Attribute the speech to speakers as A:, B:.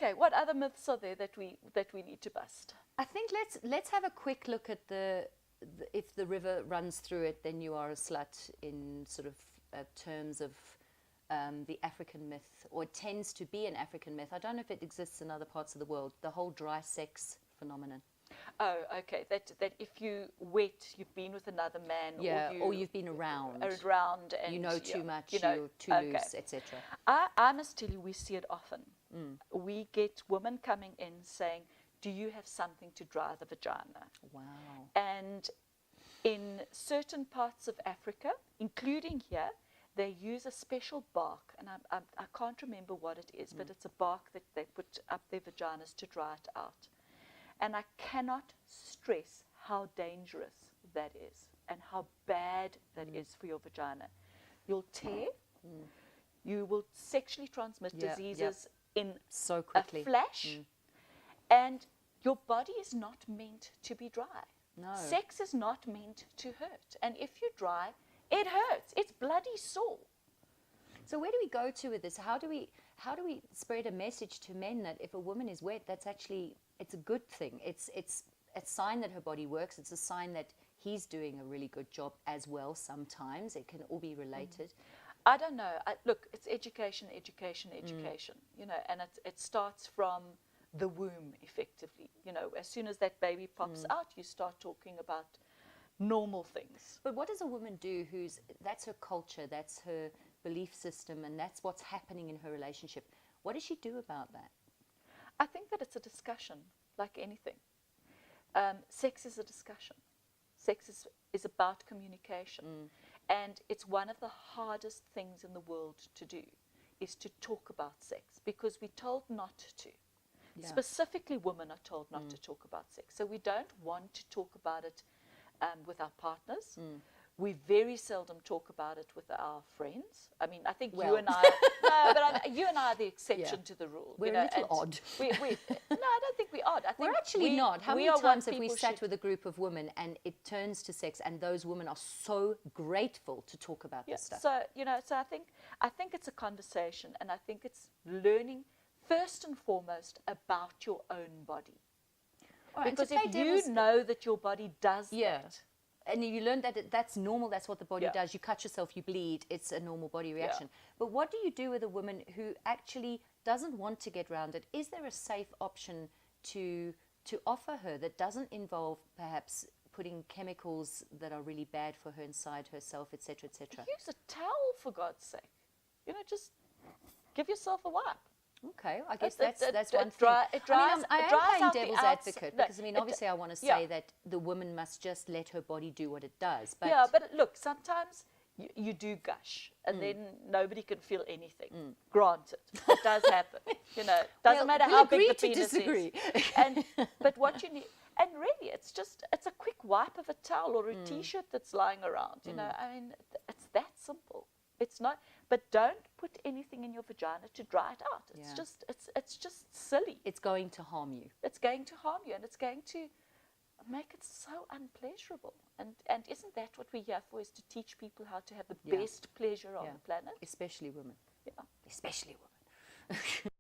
A: Okay, what other myths are there that we need to bust?
B: I think let's have a quick look at if the river runs through it, then you are a slut in sort of terms of the African myth, or it tends to be an African myth. I don't know if it exists in other parts of the world, the whole dry sex phenomenon.
A: Oh, okay. That if you wet, you've been with another man,
B: yeah, or you've been around,
A: and
B: you know too much,
A: you know,
B: you're too loose, etc.
A: I must tell you, we see it often. We get women coming in saying, "Do you have something to dry the vagina?"
B: Wow.
A: And in certain parts of Africa, including here, they use a special bark, and I can't remember what it is, but it's a bark that they put up their vaginas to dry it out. And I cannot stress how dangerous that is and how bad that is for your vagina. You'll tear, you will sexually transmit diseases in
B: so quickly.
A: A flash, and your body is not meant to be dry.
B: No.
A: Sex is not meant to hurt. And if you dry, it hurts. It's bloody sore.
B: So where do we go to with this? How do we spread a message to men that if a woman is wet, that's actually, it's a good thing. It's a sign that her body works. It's a sign that he's doing a really good job as well sometimes. It can all be related.
A: I don't know. Look, it's education, education, education. You know, and it starts from the womb, effectively. You know, as soon as that baby pops out, you start talking about normal things.
B: But what does a woman do that's her culture, that's her belief system, and that's what's happening in her relationship? What does she do about that?
A: I think that it's a discussion, like anything. Sex is a discussion. Sex is about communication. And it's one of the hardest things in the world to do, is to talk about sex, because we're told not to. Yeah. Specifically, women are told not to talk about sex. So we don't want to talk about it with our partners. We very seldom talk about it with our friends. I mean, I think you and I, you and I are the exception to the rule.
B: We're a little odd.
A: No, I don't think we're odd. I think
B: we're actually not. How many times have we sat with a group of women and it turns to sex, and those women are so grateful to talk about this stuff?
A: So, you know, so I think it's a conversation, and I think it's learning first and foremost about your own body. Right, because if you know that your body does that,
B: and you learn that that's normal, that's what the body does. You cut yourself, you bleed, it's a normal body reaction. But what do you do with a woman who actually doesn't want to get around it? Is there a safe option to offer her that doesn't involve perhaps putting chemicals that are really bad for her inside herself, etc., etc.?
A: Use a towel, for God's sake. You know, just give yourself a wipe.
B: Okay, I guess that's one thing.
A: I
B: am playing devil's advocate because, I mean, obviously I want to say that the woman must just let her body do what it does. But
A: but look, sometimes you do gush, and then nobody can feel anything. Granted, it does happen. You know, doesn't matter how big the penis is. But what you need, and really, it's a quick wipe of a towel or a T-shirt that's lying around. You know, I mean, it's that simple. It's not, but don't put anything in your vagina to dry it out. It's just silly.
B: It's going to harm you.
A: It's going to harm you, and it's going to make it so unpleasurable. And isn't that what we're here for, is to teach people how to have the best pleasure on the planet?
B: Especially women.
A: Yeah.
B: Especially women.